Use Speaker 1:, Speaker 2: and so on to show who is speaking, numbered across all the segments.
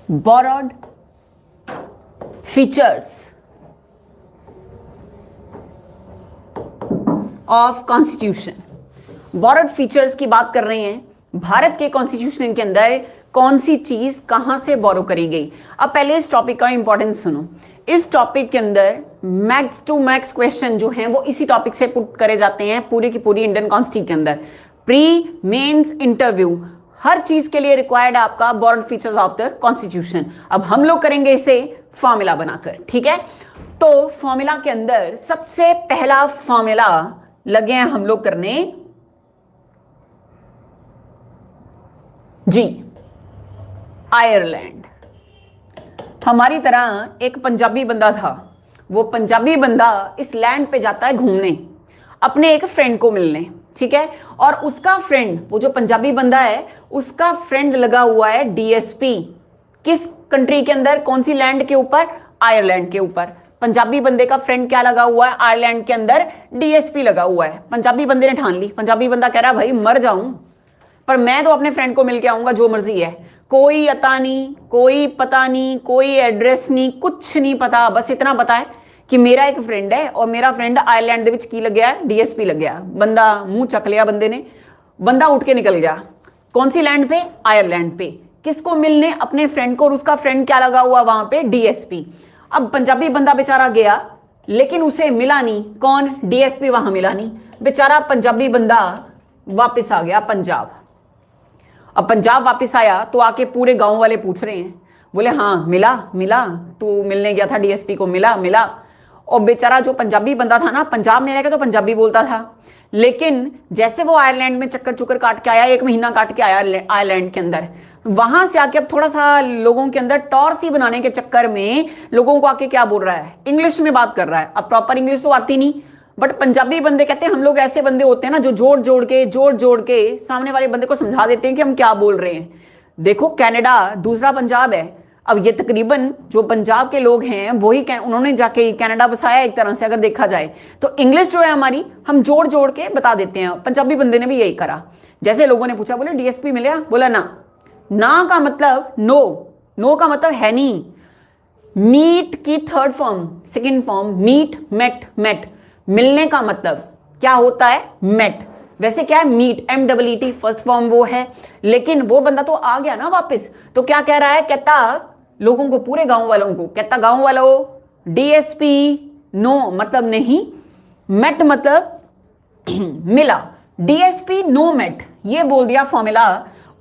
Speaker 1: borrowed features of constitution। borrowed features की बात कर रहे हैं, भारत के कॉन्स्टिट्यूशन के अंदर कौन सी चीज कहां से बोरो करी गई। अब पहले इस टॉपिक का इंपॉर्टेंस सुनो। इस टॉपिक के अंदर मैक्स टू मैक्स क्वेश्चन जो हैं वो इसी टॉपिक से पुट करे जाते हैं पूरी की पूरी इंडियन कॉन्स्टिट्यूशन के अंदर। प्री मेंस इंटरव्यू हर चीज के लिए रिक्वायर्ड है आपका borrowed features of the constitution. अब हम लोग करेंगे इसे फॉर्मूला बनाकर, ठीक है। तो फॉर्मूला के अंदर सबसे पहला फॉर्मूला लगे हैं हम लोग करने जी, आयरलैंड। हमारी तरह एक पंजाबी बंदा था, वो पंजाबी बंदा इस लैंड पे जाता है घूमने अपने एक फ्रेंड को मिलने, ठीक है। और उसका फ्रेंड, वो जो पंजाबी बंदा है उसका फ्रेंड लगा हुआ है डीएसपी। किस कंट्री के अंदर, कौन सी लैंड के ऊपर? आयरलैंड के ऊपर। पंजाबी बंदे का फ्रेंड क्या लगा हुआ है? आयरलैंड के अंदर डीएसपी लगा हुआ है। पंजाबी बंदे ने ठान ली, पंजाबी बंदा कह रहा है भाई मर जाऊं पर मैं तो अपने फ्रेंड को मिलके आऊंगा, जो मर्जी है। कोई अता नहीं, कोई पता नहीं, कोई एड्रेस नहीं, कुछ नहीं पता, बस इतना पता है कि मेरा एक फ्रेंड है और मेरा फ्रेंड आयरलैंड ਦੇ ਵਿੱਚ ਕੀ ਲੱਗਿਆ है? डीएसपी लग गया। बंदा मुंह चक लिया बंदे ने, बंदा उठ के निकल गया। कौन सी लैंड पे? आयरलैंड पे। किसको मिलने? अपने फ्रेंड को। और उसका फ्रेंड क्या लगा हुआ वहां पे? डीएसपी। अब पंजाबी बंदा बेचारा गया लेकिन उसे मिला नहीं। कौन? डीएसपी वहां मिला नहीं। बेचारा पंजाबी बंदा वापस आ गया पंजाब। अब पंजाब वापस आया तो आके पूरे गांव वाले पूछ रहे हैं, बोले हाँ मिला मिला, तू मिलने गया था डीएसपी को, मिला मिला। और बेचारा जो पंजाबी बंदा था ना, पंजाब में रह के तो पंजाबी बोलता था, लेकिन जैसे वो आयरलैंड में चक्कर चुक्कर काट के आया, 1 महीना काट के आया आयरलैंड के अंदर, वहां से आके अब थोड़ा सा लोगों के अंदर टॉर्सी बनाने के चक्कर में लोगों को आके क्या बोल रहा है? इंग्लिश में बात कर रहा है। अब प्रॉपर इंग्लिश तो आती नहीं, बट पंजाबी बंदे कहते हैं हम लोग ऐसे बंदे होते हैं ना जो जोड़ जोड़ के सामने वाले बंदे को समझा देते हैं कि हम क्या बोल रहे हैं। देखो कनाडा दूसरा पंजाब है। अब ये तकरीबन जो पंजाब के लोग हैं वही उन्होंने जाके कनाडा बसाया एक तरह से, अगर देखा जाए तो इंग्लिश जो है हमारी हम जोड़ जोड़ के बता देते हैं। पंजाबी बंदे ने भी यही करा। जैसे लोगों ने पूछा, बोले डीएसपी मिला, बोला ना। ना का मतलब नो, नो का मतलब है नहीं। मीट की third form, second form meet, met, met. मिलने का मतलब क्या होता है? मेट। वैसे क्या है? मीट, MEET फर्स्ट फॉर्म वो है, लेकिन वो बंदा तो आ गया ना वापस, तो क्या कह रहा है? कहता लोगों को, पूरे गांव वालों को, कहता गांव वालों डीएसपी नो मतलब नहीं, मेट मतलब मिला, डीएसपी नो मेट, ये बोल दिया फॉर्मूला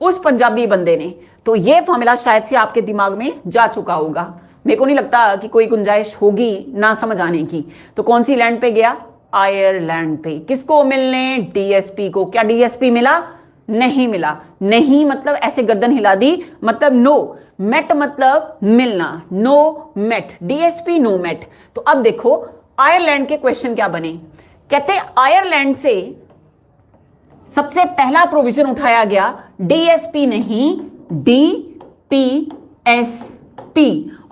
Speaker 1: उस पंजाबी बंदे ने। तो ये फॉर्मूला शायद से आपके दिमाग में जा चुका होगा। मेरे को नहीं लगता कि कोई गुंजाइश होगी ना समझ आने की। तो कौन सी लैंड पे गया? आयरलैंड पे। किसको मिलने? डीएसपी को। क्या डीएसपी मिला? नहीं मिला। नहीं मतलब ऐसे गर्दन हिला दी, मतलब नो। मेट मतलब मिलना, no met, DSP no met. तो अब देखो आयरलैंड के क्वेश्चन क्या बने। कहते आयरलैंड से सबसे पहला प्रोविजन उठाया गया डीएसपी नहीं, डीपीएसपी।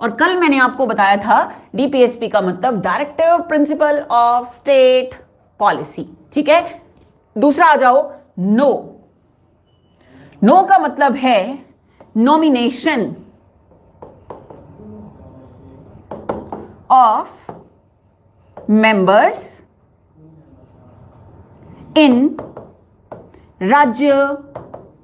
Speaker 1: और कल मैंने आपको बताया था डीपीएसपी का मतलब directive principle of state policy, ठीक है। दूसरा आ जाओ, नो। नो का मतलब है nomination of members in Rajya Sabha.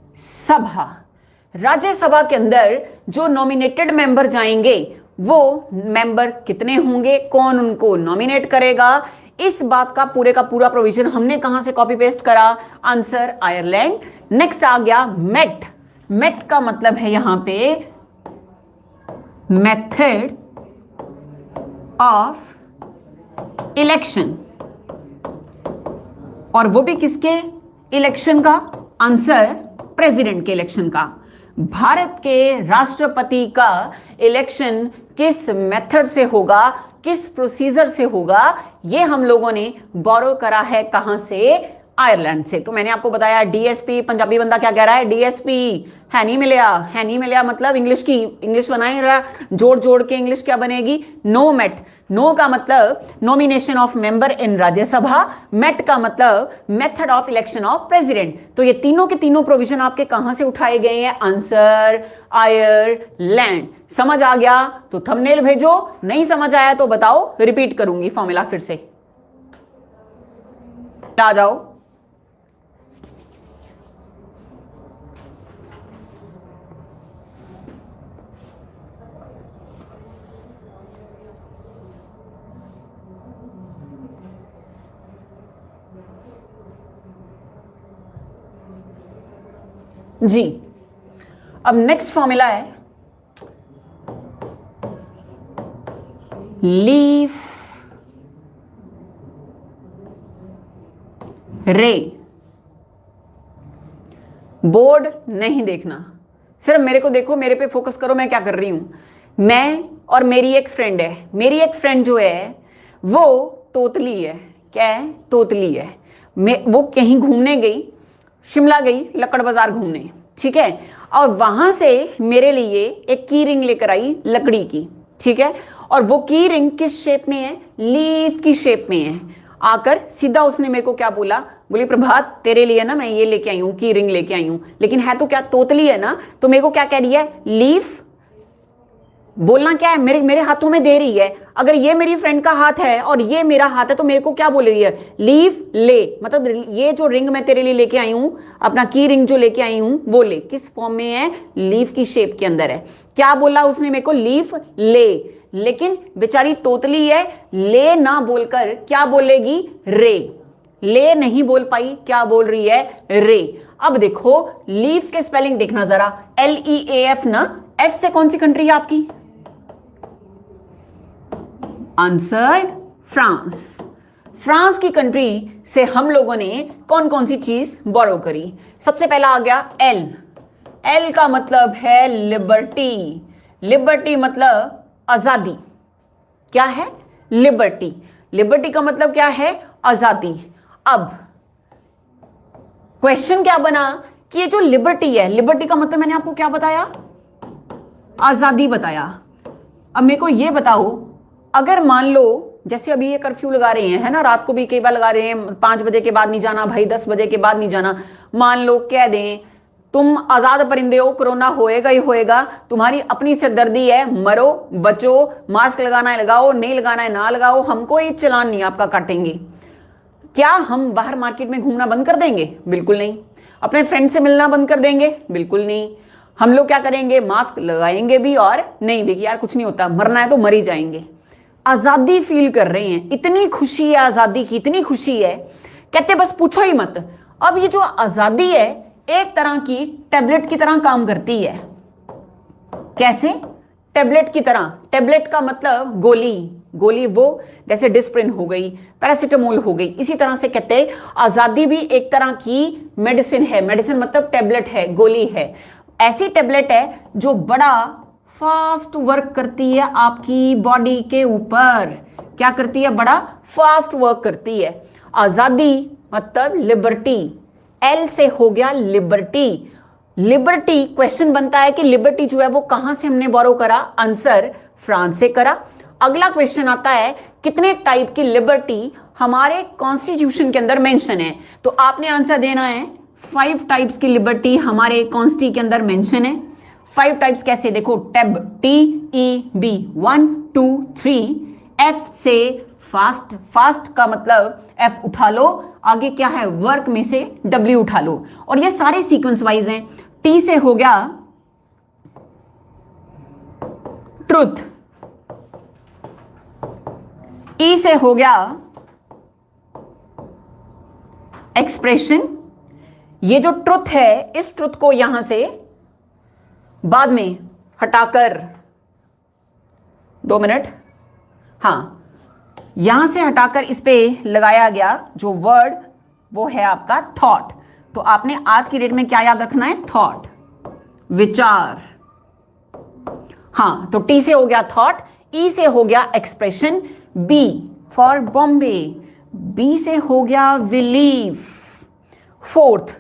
Speaker 1: Rajya Sabha के अंदर जो नॉमिनेटेड मेंबर जाएंगे वो मेंबर कितने होंगे, कौन उनको नॉमिनेट करेगा, इस बात का पूरे का पूरा प्रोविजन हमने कहां से कॉपी पेस्ट करा? Answer Ireland. नेक्स्ट आ गया मेट। मेट का मतलब है यहां पे मेथड ऑफ इलेक्शन, और वो भी किसके इलेक्शन का? आंसर प्रेसिडेंट के इलेक्शन का। भारत के राष्ट्रपति का इलेक्शन किस मेथड से होगा, किस प्रोसीजर से होगा, ये हम लोगों ने बोरो करा है कहां से? आयरलैंड से। तो मैंने आपको बताया डीएसपी, पंजाबी बंदा क्या कह रहा है, डीएसपी है नहीं मिला मतलब इंग्लिश बनाए रहा, जोड़ जोड़ के इंग्लिश क्या बनेगी, नो मेट। नो का मतलब nomination of member in Rajya Sabha, met का मतलब method of election of president. तो ये तीनों के तीनों प्रोविजन आपके कहां से उठाए गए हैं, आंसर आयरलैंड। समझ आ गया तो थंबनेल भेजो, नहीं समझ आया तो बताओ, रिपीट करूंगी फॉर्मूला फिर से, आ जाओ। जी, अब नेक्स्ट फॉर्मूला है लीफ रे। बोर्ड नहीं देखना, सिर्फ मेरे को देखो, मेरे पे फोकस करो, मैं क्या कर रही हूं। मैं और मेरी एक फ्रेंड है, मेरी एक फ्रेंड जो है वो तोतली है। क्या है, तोतली है। वो कहीं घूमने गई, शिमला गई लक्कड़ बाजार घूमने, ठीक है, और वहां से मेरे लिए एक की रिंग लेकर आई लकड़ी की, ठीक है, और वो की रिंग किस शेप में है, लीफ की शेप में है। आकर सीधा उसने मेरे को क्या बोला, बोली प्रभात तेरे लिए ना मैं ये लेके आई हूं, की रिंग लेके आई हूं, लेकिन है तो क्या तोतली है ना, तो मेरे को क्या कह रही है, लीफ। बोलना क्या है, मेरे हाथों में दे रही है। अगर ये मेरी फ्रेंड का हाथ है और ये मेरा हाथ है तो मेरे को क्या बोल रही है, लीफ ले। मतलब ये जो रिंग मैं तेरे लिए लेके आई हूं, अपना की रिंग जो लेके आई हूं, वो ले। किस फॉर्म में है, लीफ की शेप के अंदर है। क्या बोला उसने मेरे को, लीफ ले। लेकिन बेचारी तोतली है, ले ना बोलकर क्या बोलेगी, रे। ले नहीं बोल पाई, क्या बोल रही है, रे। अब देखो लीफ के स्पेलिंग देखना जरा, LEAF ना। एफ से कौन सी कंट्री है आपकी, आंसर फ्रांस। फ्रांस की कंट्री से हम लोगों ने कौन कौन सी चीज बोरो करी। सबसे पहला आ गया एल। एल का मतलब है लिबर्टी। लिबर्टी मतलब आजादी। क्या है, लिबर्टी। लिबर्टी का मतलब क्या है, आजादी। अब क्वेश्चन क्या बना कि ये जो लिबर्टी है, लिबर्टी का मतलब मैंने आपको क्या बताया, आजादी बताया। अब मेरे को ये बताओ, अगर मान लो जैसे अभी ये कर्फ्यू लगा रहे हैं, है ना, रात को भी कई बार लगा रहे हैं, 5 बजे के बाद नहीं जाना भाई, 10 बजे के बाद नहीं जाना। मान लो कह दें तुम आजाद परिंदे हो, कोरोना होएगा ही होएगा, तुम्हारी अपनी सिरदर्दी है, मरो बचो, मास्क लगाना है लगाओ, नहीं लगाना है ना लगाओ, हमको ये चलान नहीं आपका काटेंगे। क्या हम बाहर मार्केट में घूमना बंद कर देंगे, बिल्कुल नहीं। अपने फ्रेंड से मिलना बंद कर देंगे, बिल्कुल नहीं। हम लोग क्या करेंगे, मास्क लगाएंगे भी और नहीं भी, यार कुछ नहीं होता, मरना है तो मर ही जाएंगे। आजादी फील कर रहे हैं, इतनी खुशी है आजादी की, इतनी खुशी है, कहते बस पूछो ही मत। अब ये जो आजादी है एक तरह की टैबलेट की तरह काम करती है। कैसे, टैबलेट की तरह। टैबलेट का मतलब गोली, गोली वो जैसे डिस्प्रिन हो गई, पैरासिटामोल हो गई, इसी तरह से कहते हैं आजादी भी एक तरह की मेडिसिन है। मेडिसिन मतलब टैबलेट है, गोली है। ऐसी टैबलेट है जो बड़ा फास्ट वर्क करती है आपकी बॉडी के ऊपर। क्या करती है, बड़ा फास्ट वर्क करती है। आजादी मतलब लिबर्टी, एल से हो गया लिबर्टी। लिबर्टी, क्वेश्चन बनता है कि लिबर्टी जो है वो कहां से हमने बोरो करा, आंसर फ्रांस से करा। अगला क्वेश्चन आता है कितने टाइप की लिबर्टी हमारे कॉन्स्टिट्यूशन के अंदर मेंशन है, तो आपने आंसर देना है 5 टाइप्स की लिबर्टी हमारे कॉन्स्टी के अंदर मेंशन है। 5 टाइप्स कैसे, देखो टेब, TEB 1 2 3। एफ से फास्ट, फास्ट का मतलब एफ उठा लो, आगे क्या है वर्क में से W उठा लो, और ये सारे सीक्वेंस वाइज हैं। T से हो गया ट्रुथ, E से हो गया एक्सप्रेशन। ये जो ट्रुथ है, इस ट्रुथ को यहां से बाद में हटाकर 2 मिनट, हाँ, यहां से हटाकर इस पे लगाया गया जो वर्ड वो है आपका थॉट। तो आपने आज की डेट में क्या याद रखना है, थॉट, विचार। हाँ, तो टी से हो गया थॉट, ई से हो गया expression, B for Bombay, B से हो गया बिलीफ, फोर्थ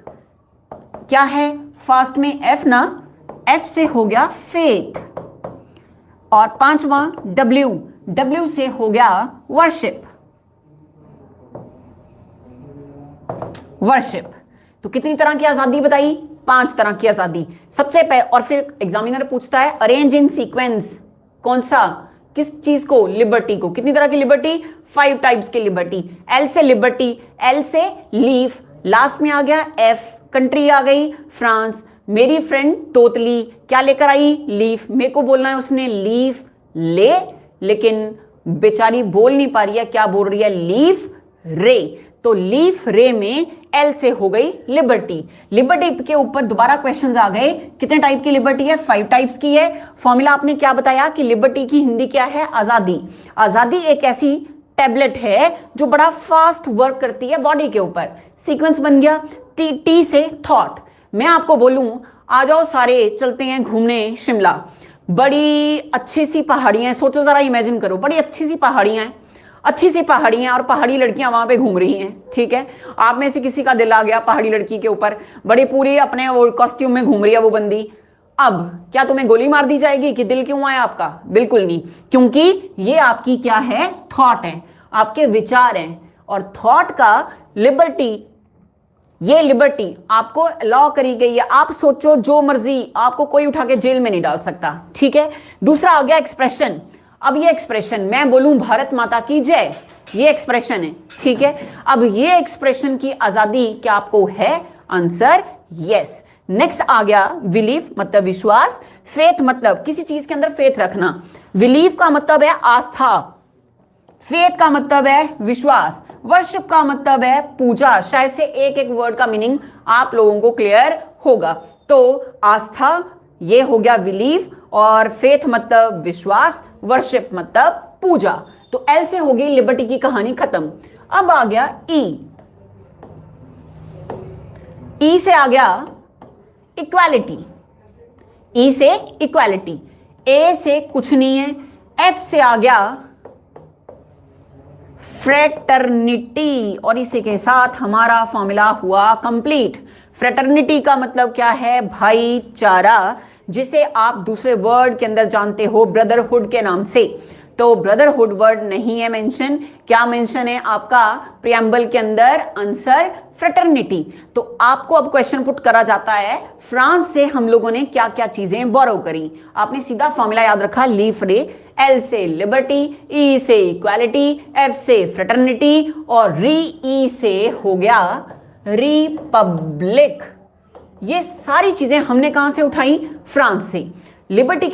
Speaker 1: क्या है, फास्ट में एफ ना, एफ से हो गया फेथ, और पांचवा डब्ल्यू, डब्ल्यू से हो गया वर्शिप, वर्शिप। तो कितनी तरह की आजादी बताई, 5 तरह की आजादी। सबसे पहले, और फिर एग्जामिनर पूछता है अरेंज इन सीक्वेंस, कौन सा, किस चीज को, लिबर्टी को। कितनी तरह की लिबर्टी, 5 टाइप्स की लिबर्टी। एल से लिबर्टी, एल से लीफ, लास्ट में आ गया एफ, कंट्री आ गई फ्रांस। मेरी फ्रेंड तोतली क्या लेकर आई, लीफ। मेरे को बोलना है उसने लीफ ले, लेकिन बेचारी बोल नहीं पा रही है, क्या बोल रही है, लीफ रे। तो लीफ रे में एल से हो गई लिबर्टी। लिबर्टी के ऊपर दोबारा क्वेश्चंस आ गए, कितने टाइप की लिबर्टी है, 5 टाइप्स की है। फॉर्मूला आपने क्या बताया कि लिबर्टी की हिंदी क्या है, आजादी। आजादी एक ऐसी टैबलेट है जो बड़ा फास्ट वर्क करती है बॉडी के ऊपर। सीक्वेंस बन गया, टी से थॉट। मैं आपको बोलूं आ जाओ सारे चलते हैं घूमने शिमला, बड़ी अच्छी सी पहाड़ियां, सोचो जरा, इमेजिन करो, बड़ी अच्छी सी पहाड़ियां हैं, अच्छी सी पहाड़ियां और पहाड़ी लड़कियां वहां पे घूम रही हैं, ठीक है। आप में से किसी का दिल आ गया पहाड़ी लड़की के ऊपर, बड़ी पूरी अपने वो कॉस्ट्यूम में घूम रही है वो बंदी। अब क्या तुम्हें गोली मार दी जाएगी कि दिल क्यों आया आपका, बिल्कुल नहीं, क्योंकि ये आपकी क्या है, थॉट है, आपके विचार हैं। और थॉट का लिबर्टी, ये लिबर्टी आपको अलाउ करी गई है, आप सोचो जो मर्जी, आपको कोई उठा के जेल में नहीं डाल सकता, ठीक है। दूसरा आ गया एक्सप्रेशन। अब ये एक्सप्रेशन, मैं बोलूं भारत माता की जय, ये एक्सप्रेशन है, ठीक है। अब ये एक्सप्रेशन की आजादी क्या आपको है, आंसर यस। नेक्स्ट आ गया बिलीफ, मतलब विश्वास। फेथ मतलब किसी चीज के अंदर फेथ रखना। बिलीफ का मतलब है आस्था, फेथ का मतलब है विश्वास, वर्शिप का मतलब है पूजा। शायद से एक एक वर्ड का मीनिंग आप लोगों को क्लियर होगा। तो आस्था ये हो गया बिलीफ, और फेथ मतलब विश्वास, वर्शिप मतलब पूजा। तो एल से हो गई लिबर्टी की कहानी खत्म। अब आ गया ई, ई से आ गया इक्वालिटी, ई से इक्वालिटी। ए से कुछ नहीं है, एफ से आ गया फ्रेटर्निटी, और इसी के साथ हमारा फॉर्मूला हुआ कंप्लीट। फ्रेटर्निटी का मतलब क्या है, भाईचारा, जिसे आप दूसरे वर्ड के अंदर जानते हो ब्रदरहुड के नाम से। तो ब्रदरहुड वर्ड नहीं है मेंशन, क्या मेंशन है आपका प्रियम्बल के अंदर, आंसर फ्रेटर्निटी। तो आपको अब क्वेश्चन पुट करा जाता है, फ्रांस से हम लोगों ने क्या क्या चीजें बोरो करी। आपने सीधा फॉर्मूला याद रखा, लीफ रे, एल से लिबर्टी, ई से इक्वालिटी, एफ से फ्रेटर्निटी, और री ई से हो गया रिपब्लिक। ये सारी चीजें हमने कहां से उठाई, फ्रांस से। लिबर्टी